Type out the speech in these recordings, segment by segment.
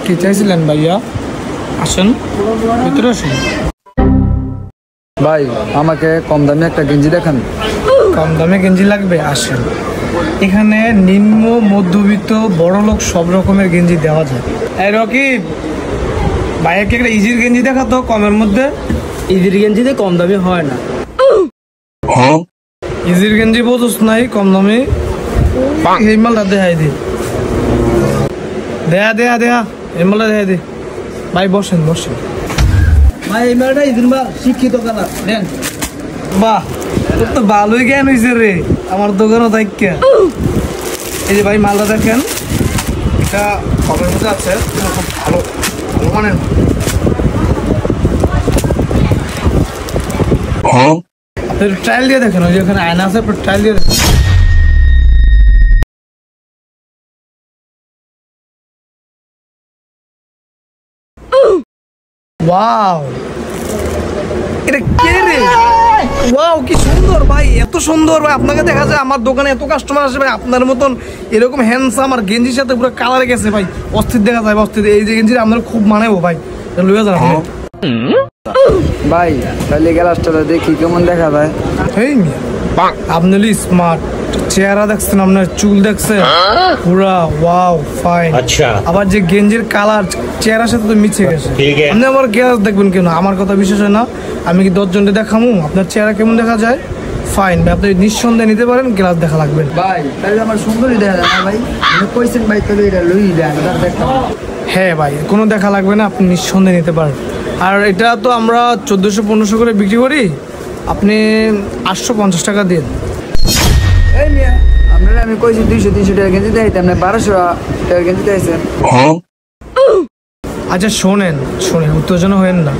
কি চাইছিলেন ভাইয়া? আসেন ভিতরে আসুন। ভাই আমাকে কম দামে একটা গেঞ্জি দেখান। কম দামে গেঞ্জি লাগবে? আসেন, এখানে নিম্ন মধ্যবিত্ত বড় লোক সব রকমের গেঞ্জি দেওয়া যায়। এই রকিব, ভাইয়াকে একটা ইজির গেঞ্জি দেখাতো কমের মধ্যে। ইজির গেঞ্জিতে কম দামি হয় না। ইজির গেঞ্জি বোঝোস নাই কম দামে? এই মালটা দেখাই দি, দেয়া এই মালটা দেখাই দি। ভাই বসেন। ভাই এই মেয়েটা ইজির মাল, শিক্ষিত কালার দেন। বাহ, তোর তো ভালোই জ্ঞান হয়েছে রে আমার দোকানও থাইকা। এই যে ভাই মালটা দেখেন, এটা কমের মধ্যে আছে, খুব ভালো মানে। আপনি ট্রায়াল দিয়ে দেখেন, ওই যে এখানে আয়না আছে, ট্রায়াল দিয়ে দেখেন। ওয়াও, এটা কে রে? ওয়াও, কি সুন্দর ভাই, এত সুন্দর ভাই। আপনাকে দেখা যায় আমার দোকানে এত কাস্টমার আসে ভাই, আপনার মতন এরকম হ্যান্ডসাম আর গেঞ্জির সাথে পুরো কালারে গেছে ভাই, অস্থির দেখা যায় অস্থির। এই যে গেঞ্জি আপনার খুব মানেও ভাই, লইয়া যান ভাই তাহলে গ্লাসটা দেখি কেমন দেখা যায়। এই মিয়া, আপনি স্মার্ট, চেহারা দেখছেন, আপনার চুল দেখছেন পুরা ওয়াও ফাইন। আচ্ছা, আবার যে গেঞ্জির কালার চেহারার সাথে তো মিশে গেছে। আপনি আবার গ্লাস দেখবেন কেন? আমার কথা বিশেষ হয় না, আমি কি 10 জনকে দেখামু আপনার চেহারা কেমন দেখা যায়? ফাইন ভাই, আপনি নিঃসন্দেহে নিতে পারেন, গ্লাস দেখা লাগবে। ভাই তাহলে আমার সুন্দরই দেখা যায় না ভাই, আপনি কইছেন ভাই, তাহলে এটা লই দেন দেখতাম। হ্যাঁ ভাই, কোনো দেখা লাগবে না, আপনি নিঃসন্দেহে নিতে পারেন। আর এটা তো আমরা 1400-1500 করে বিক্রি করি, আপনি 850 টাকা দিন। এই মিয়া আপনারা আমি কইছি 200-300 টাকা গেঞ্জি দেখাইতে, আপনি 1200 টাকা গেঞ্জি দেখাইছেন। আচ্ছা শোনেন, উত্তেজনা হয়েন না,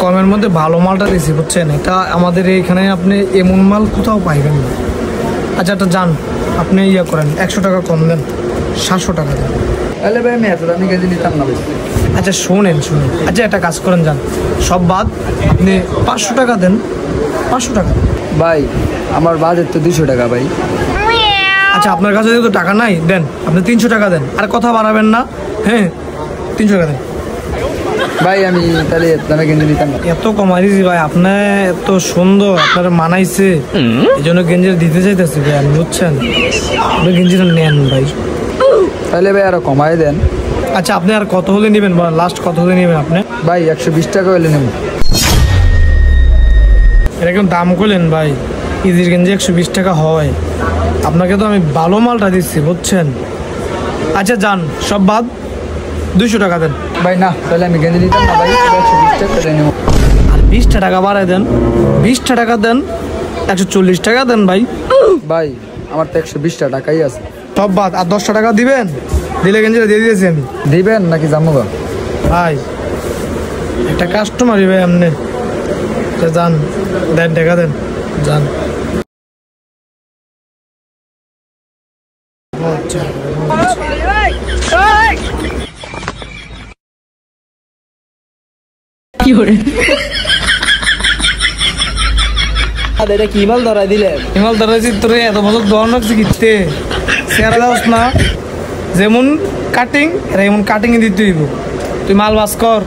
কমের মধ্যে ভালো মালটা দিয়েছি বুঝছেন। এটা আমাদের এইখানে আপনি এমন মাল কোথাও পাইবেন না। আচ্ছা এটা যান, আপনি ইয়া করেন, 100 টাকা কম দেন, 700 টাকা দেন। তাহলে ভাই আমি এত দামি গেঞ্জি নিতাম না ভাই। আচ্ছা শোনেন, আচ্ছা একটা কাজ করেন, যান সব বাদ, আপনি 500 টাকা দেন, 500 টাকা। ভাই আমার বাজেট তো 200 টাকা ভাই। আচ্ছা আপনার কাছে যেহেতু টাকা নাই, দেন আপনি 300 টাকা দেন, আর কথা বাড়াবেন না। হ্যাঁ 300 টাকা দেন ভাই, আমি তাহলে দামে গেঞ্জি নিতাম না। এত কমাই দিয়েছি ভাই, আপনার এত সুন্দর, আপনার মানাইছে, এই জন্য গেঞ্জিটা দিতে চাইতেছি ভাই, আপনি বুঝছেন। আপনি গেঞ্জিটা নেন ভাই। তাহলে ভাই আরো কমাই দেন। আচ্ছা আপনি আর কত হলে নেবেন, লাস্ট কত হলে নেবেন আপনি? ভাই 120 টাকা হলে নেব। এরকম দাম করলেন ভাই, ইজির গেঞ্জি 120 টাকা হয়, আপনাকে তো আমি ভালো মালটা দিচ্ছি বুঝছেন। আচ্ছা যান সব বাদ, 200 টাকা দেন। ভাই না, তাহলে আমি গেঞ্জি নিতাম না ভাই, 120 টাকা করে নেব। আর 20 টাকা বাড়ায় দেন, 20 টাকা দেন, 140 টাকা দেন ভাই। ভাই আমার তো 120 টাকাই আছে। সব বাদ, আর 10 টাকা দিবেন, দিলে গেঞ্জিটা দিয়ে দিয়েছি আমি। দিবেন নাকি জামুগা? ভাই একটা কাস্টমারই ভাই আপনি, যান দেন, টাকা দেন, যান। কি করে এটা কি মাল ধরাই দিলে? হিমাল ধরেছি তোরে, এত বছর দোয়ান রাখছি কিনতে, চেহারা দাস না, যেমন কাটিং এমন কাটিং দিতে হইব। তুই মাল বাস কর।